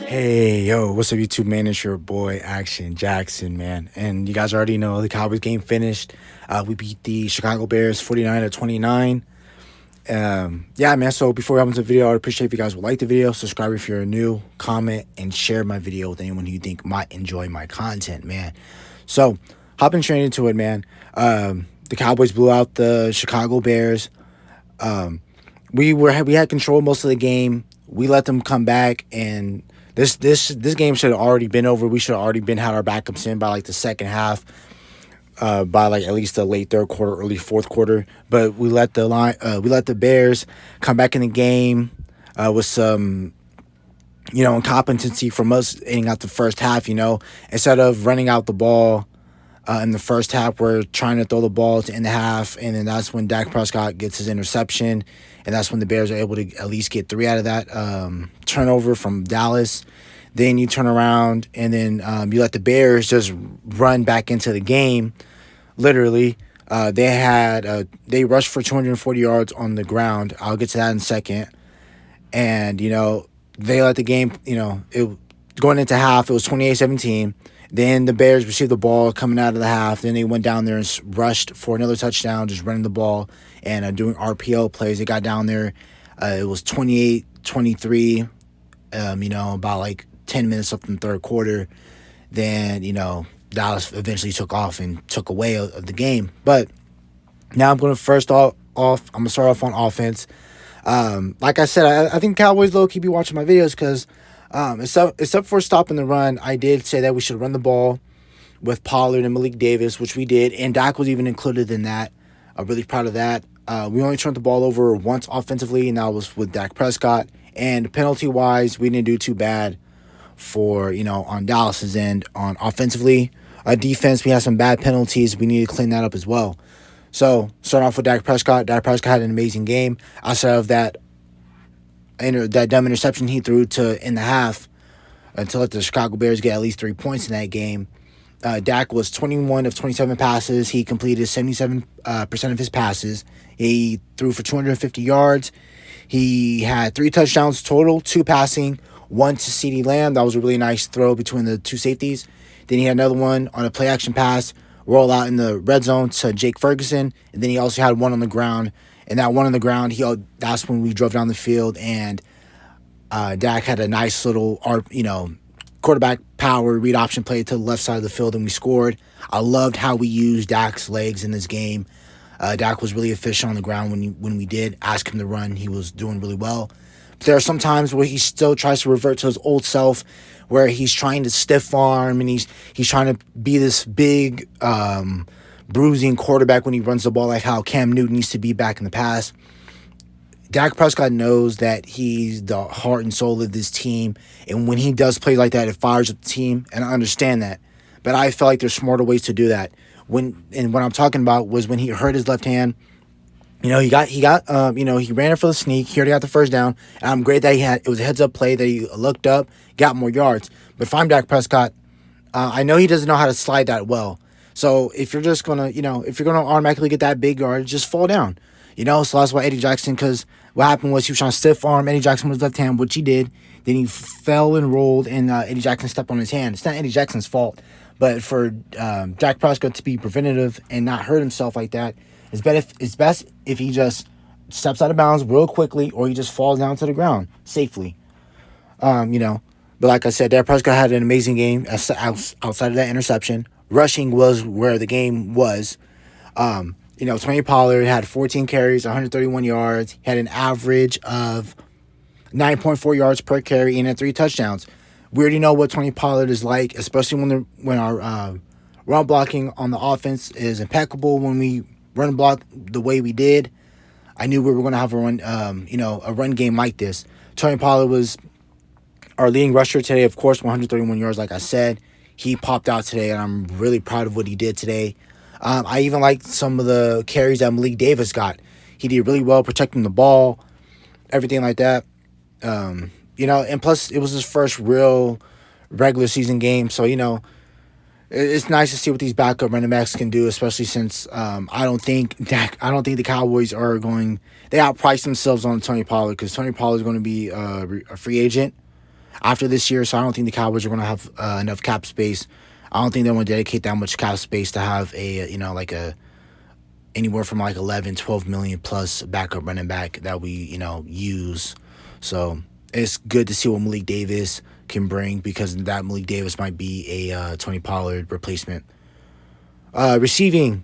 Hey, yo, what's up, YouTube, man? It's your boy, Action Jackson, man. And you guys already know the Cowboys game finished. We beat the Chicago Bears 49-29. Yeah, man, so before we hop into the video, I'd appreciate if you guys would like the video, subscribe if you're new, comment, and share my video with anyone who you think might enjoy my content, man. So, hopping straight into it, man. The Cowboys blew out the Chicago Bears. We had control most of the game. We let them come back, and this game should have already been over. We should have already had our backups in by like the second half, by like at least the late third quarter, early fourth quarter. But we let the Bears come back in the game with some incompetency from us ending out the first half. Instead of running out the ball in the first half, we're trying to throw the ball to end the half, and then that's when Dak Prescott gets his interception, and that's when the Bears are able to at least get 3 out of that turnover from Dallas. Then you turn around, and then you let the Bears just run back into the game. Literally, they rushed for 240 yards on the ground. I'll get to that in a second. And they let the game. Going into half, it was 28-17. Then the Bears received the ball coming out of the half. Then they went down there and rushed for another touchdown, just running the ball and doing RPO plays. They got down there. It was 28-23, about like 10 minutes left in the third quarter. Then, Dallas eventually took off and took away of the game. But now I'm going to I'm going to start off on offense. Like I said, I think Cowboys low-key be watching my videos because except for stopping the run, I did say that we should run the ball with Pollard and Malik Davis, which we did, and Dak was even included in that. I'm really proud of that. We only turned the ball over once offensively, and that was with Dak Prescott. And penalty-wise, we didn't do too bad for, on Dallas's end. On offensively, defense, we had some bad penalties. We need to clean that up as well. So, starting off with Dak Prescott. Dak Prescott had an amazing game. Outside of that dumb interception he threw to in the half to let the Chicago Bears get at least 3 points in that game. Dak was 21 of 27 passes. He completed 77% of his passes. He threw for 250 yards. He had 3 touchdowns total, 2 passing, 1 to CeeDee Lamb. That was a really nice throw between the 2 safeties. Then he had another one on a play-action pass, roll out in the red zone to Jake Ferguson. And then he also had one on the ground. And that one on the ground, that's when we drove down the field, and Dak had a nice little quarterback power read option play to the left side of the field, and we scored. I loved how we used Dak's legs in this game. Dak was really efficient on the ground when we did ask him to run. He was doing really well. But there are some times where he still tries to revert to his old self, where he's trying to stiff arm and he's trying to be this big bruising quarterback when he runs the ball, like how Cam Newton used to be back in the past. Dak Prescott knows that he's the heart and soul of this team, and when he does play like that, it fires up the team, and I understand that. But I feel like there's smarter ways to do that. What I'm talking about was when he hurt his left hand. He ran it for the sneak. He already got the first down, and I'm great that it was a heads-up play that he looked up, got more yards. But if I'm Dak Prescott, I know he doesn't know how to slide that well. So if you're just gonna, if you're gonna automatically get that big yard, just fall down. So that's why Eddie Jackson, because what happened was he was trying to stiff arm Eddie Jackson with his left hand, which he did. Then he fell and rolled, and Eddie Jackson stepped on his hand. It's not Eddie Jackson's fault, but for Dak Prescott to be preventative and not hurt himself like that, it's best if he just steps out of bounds real quickly, or he just falls down to the ground safely. But like I said, Dak Prescott had an amazing game outside of that interception. Rushing was where the game was. Tony Pollard had 14 carries, 131 yards. He had an average of 9.4 yards per carry and had 3 touchdowns. We already know what Tony Pollard is like, especially when our run blocking on the offense is impeccable. When we run block the way we did, I knew we were going to have a run game like this. Tony Pollard was our leading rusher today, of course, 131 yards, like I said. He popped out today, and I'm really proud of what he did today. I even liked some of the carries that Malik Davis got. He did really well protecting the ball, everything like that. And plus it was his first real regular season game. So, it's nice to see what these backup running backs can do, especially since I don't think the Cowboys are going. They outpriced themselves on Tony Pollard because Tony Pollard is going to be a free agent. after this year, so I don't think the Cowboys are going to have enough cap space. I don't think they want to dedicate that much cap space to have a like a anywhere from like 11, 12 million plus backup running back that we use. So it's good to see what Malik Davis can bring, because that Malik Davis might be a Tony Pollard replacement. Receiving,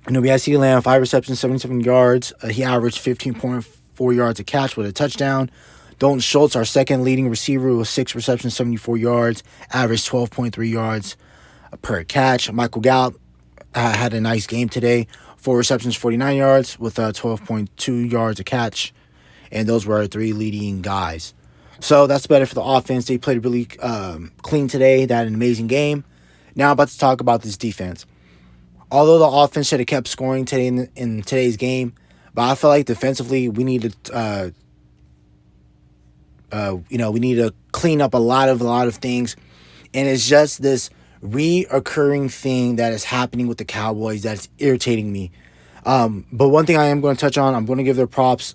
we had CeeDee Lamb, 5 receptions, 77 yards. He averaged 15.4 yards a catch with a touchdown. Dalton Schultz, our second leading receiver, with 6 receptions, 74 yards, averaged 12.3 yards per catch. Michael Gallup had a nice game today, 4 receptions, 49 yards, with 12.2 yards a catch. And those were our 3 leading guys. So that's better for the offense. They played really clean today. They had an amazing game. Now I'm about to talk about this defense. Although the offense should have kept scoring today in today's game, but I feel like defensively we need to, we need to clean up a lot of things, and it's just this reoccurring thing that is happening with the Cowboys that's irritating me. But one thing I am going to touch on, I'm going to give their props.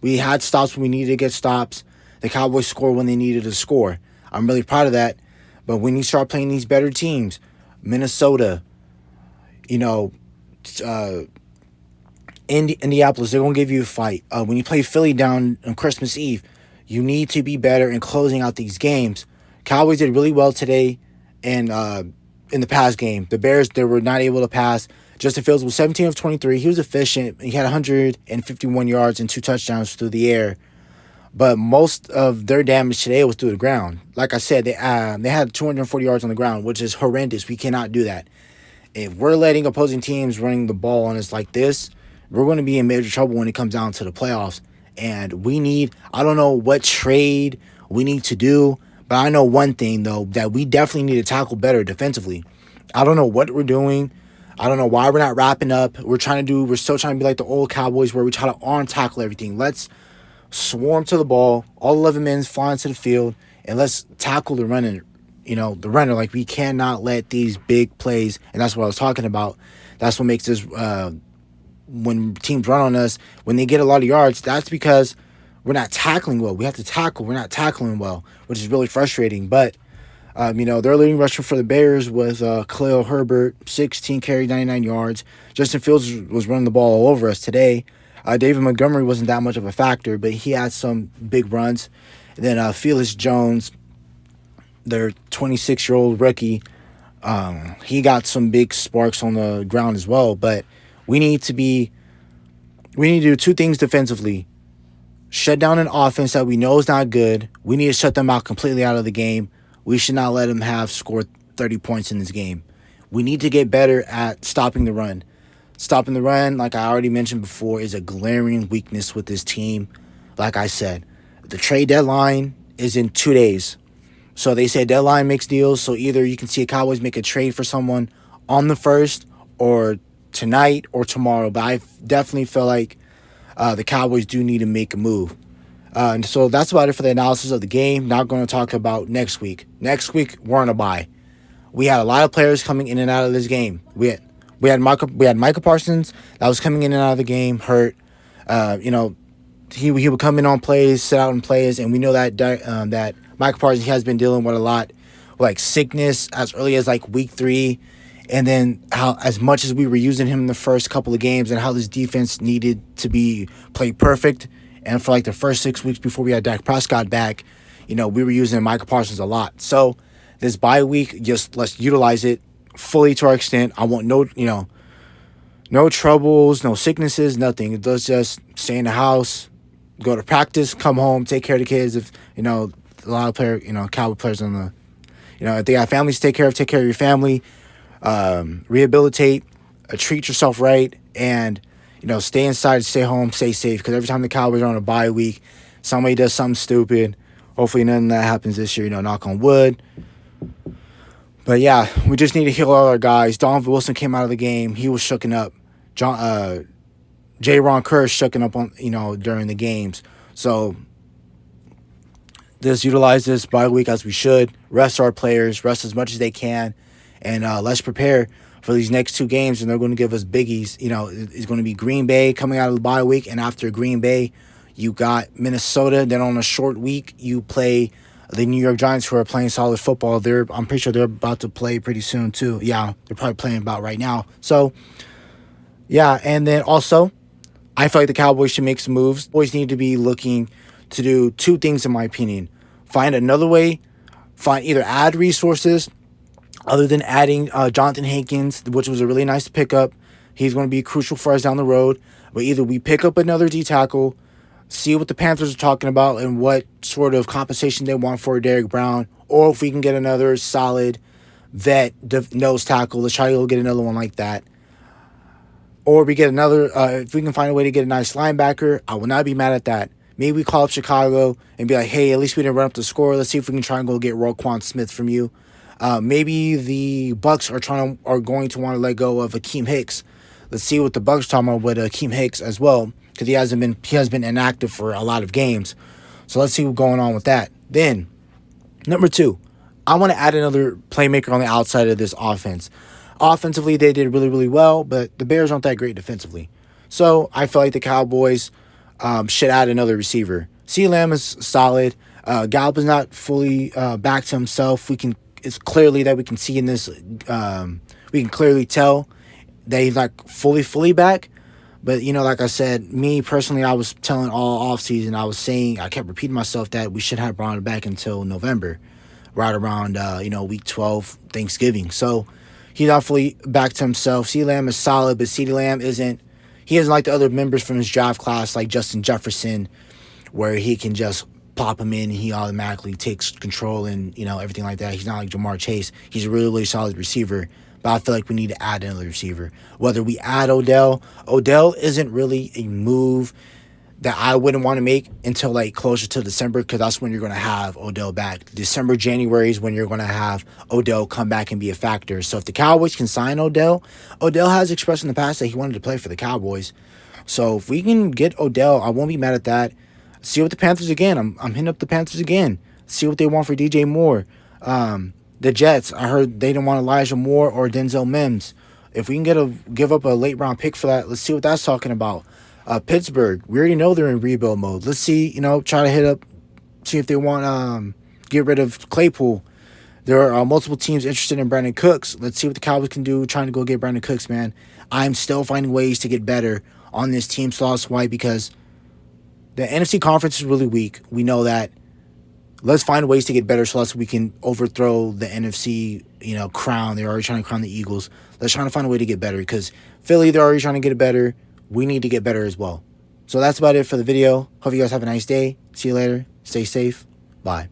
We had stops when we needed to get stops. The Cowboys scored when they needed to score. I'm really proud of that. But when you start playing these better teams, Minnesota, Indianapolis, they're going to give you a fight. When you play Philly down on Christmas Eve, you need to be better in closing out these games. Cowboys did really well today and in the pass game. The Bears, they were not able to pass. Justin Fields was 17 of 23. He was efficient. He had 151 yards and 2 touchdowns through the air. But most of their damage today was through the ground. Like I said, they had 240 yards on the ground, which is horrendous. We cannot do that. If we're letting opposing teams running the ball on us like this, we're going to be in major trouble when it comes down to the playoffs. And I don't know what trade we need to do, but I know one thing, though, that we definitely need to tackle better defensively. I don't know what we're doing. I don't know why we're not wrapping up. We're still trying to be like the old Cowboys where we try to arm tackle everything. Let's swarm to the ball, all 11 men fly into the field, and let's tackle the runner. The runner. Like, we cannot let these big plays, and that's what I was talking about. That's what makes this, when teams run on us, when they get a lot of yards, that's because we're not tackling well. We have to tackle. We're not tackling well, which is really frustrating. But, their leading rusher for the Bears was Khalil Herbert, 16 carries, 99 yards. Justin Fields was running the ball all over us today. David Montgomery wasn't that much of a factor, but he had some big runs. And then Felix Jones, their 26-year-old rookie, he got some big sparks on the ground as well. But we need to do 2 things defensively. Shut down an offense that we know is not good. We need to shut them out completely out of the game. We should not let them have scored 30 points in this game. We need to get better at stopping the run. Stopping the run, like I already mentioned before, is a glaring weakness with this team. Like I said, the trade deadline is in 2 days. So they say deadline makes deals. So either you can see a Cowboys make a trade for someone on the 1st or tonight or tomorrow. But I definitely feel like the Cowboys do need to make a move. And so that's about it for the analysis of the game. Now going to talk about next week. Next week, we're on a bye. We had a lot of players coming in and out of this game. We had Micah Parsons that was coming in and out of the game, hurt. He would come in on plays, sit out on plays, and we know that Micah Parsons has been dealing with a lot, like sickness as early as like week 3, and then how as much as we were using him in the first couple of games, and how this defense needed to be played perfect. And for like the first 6 weeks before we had Dak Prescott back, we were using Micah Parsons a lot. So this bye week, just let's utilize it fully to our extent. I want no troubles, no sicknesses, nothing. Let's just stay in the house, go to practice, come home, take care of the kids. If a lot of Cowboy players on the, if they got families to take care of your family, rehabilitate, treat yourself right, and stay inside, stay home, stay safe. Because every time the Cowboys are on a bye week, somebody does something stupid. Hopefully none of that happens this year. Knock on wood. But yeah, we just need to heal all our guys. Donovan Wilson came out of the game. He was shooken up. Ron Kerr shooken up on during the games. So just utilize this bye week as we should. Rest our players. Rest as much as they can, and let's prepare for these next 2 games. And they're going to give us biggies. It's going to be Green Bay coming out of the bye week, and after Green Bay, You got Minnesota. Then on a short week, you play the New York Giants, who are playing solid football. I'm pretty sure they're about to play pretty soon too. Yeah, they're probably playing about right now. So yeah, and then also, I feel like the Cowboys should make some moves. Boys need to be looking to do two things, in my opinion. Find another way. Find either add resources other than adding Jonathan Hankins, which was a really nice pickup. He's going to be crucial for us down the road. But either we pick up another D tackle, see what the Panthers are talking about and what sort of compensation they want for Derek Brown, or if we can get another solid vet nose tackle, let's try to go get another one like that. Or we get another, if we can find a way to get a nice linebacker, I will not be mad at that. Maybe we call up Chicago and be like, hey, at least we didn't run up the score. Let's see if we can try and go get Roquan Smith from you. Maybe the Bucks are going to want to let go of Akeem Hicks. Let's see what the Bucks are talking about with Akeem Hicks as well, because he has been inactive for a lot of games. So let's see what's going on with that. Then, number 2, I want to add another playmaker on the outside of this offense. Offensively, they did really, really well, but the Bears aren't that great defensively. So I feel like the Cowboys should add another receiver. CeeDee Lamb is solid. Gallup is not fully back to himself. It's clearly that we can see in this. We can clearly tell that he's not fully back. But, like I said, me personally, I was telling all offseason, I kept repeating myself that we should have Brown back until November, right around, week 12, Thanksgiving. So he's not fully back to himself. CeeDee Lamb is solid, but CeeDee Lamb isn't like the other members from his draft class, like Justin Jefferson, where he can just pop him in and he automatically takes control and, everything like that. He's not like Jamar Chase. He's a really, really solid receiver. But I feel like we need to add another receiver. Whether we add Odell isn't really a move that I wouldn't want to make until like closer to December, because that's when you're going to have Odell back. December, January is when you're going to have Odell come back and be a factor. So if the Cowboys can sign Odell has expressed in the past that he wanted to play for the Cowboys. So if we can get Odell, I won't be mad at that. See what the Panthers again. I'm hitting up the Panthers again. See what they want for DJ Moore. The Jets, I heard they didn't want Elijah Moore or Denzel Mims. If we can give up a late round pick for that, let's see what that's talking about. Pittsburgh, we already know they're in rebuild mode. Let's see, try to hit up, see if they want get rid of Claypool. There are multiple teams interested in Brandon Cooks. Let's see what the Cowboys can do trying to go get Brandon Cooks, man. I'm still finding ways to get better on this team. So that's why, because the NFC conference is really weak. We know that. Let's find ways to get better so we can overthrow the NFC, crown. They're already trying to crown the Eagles. Let's try to find a way to get better, because Philly, they're already trying to get it better. We need to get better as well. So that's about it for the video. Hope you guys have a nice day. See you later. Stay safe. Bye.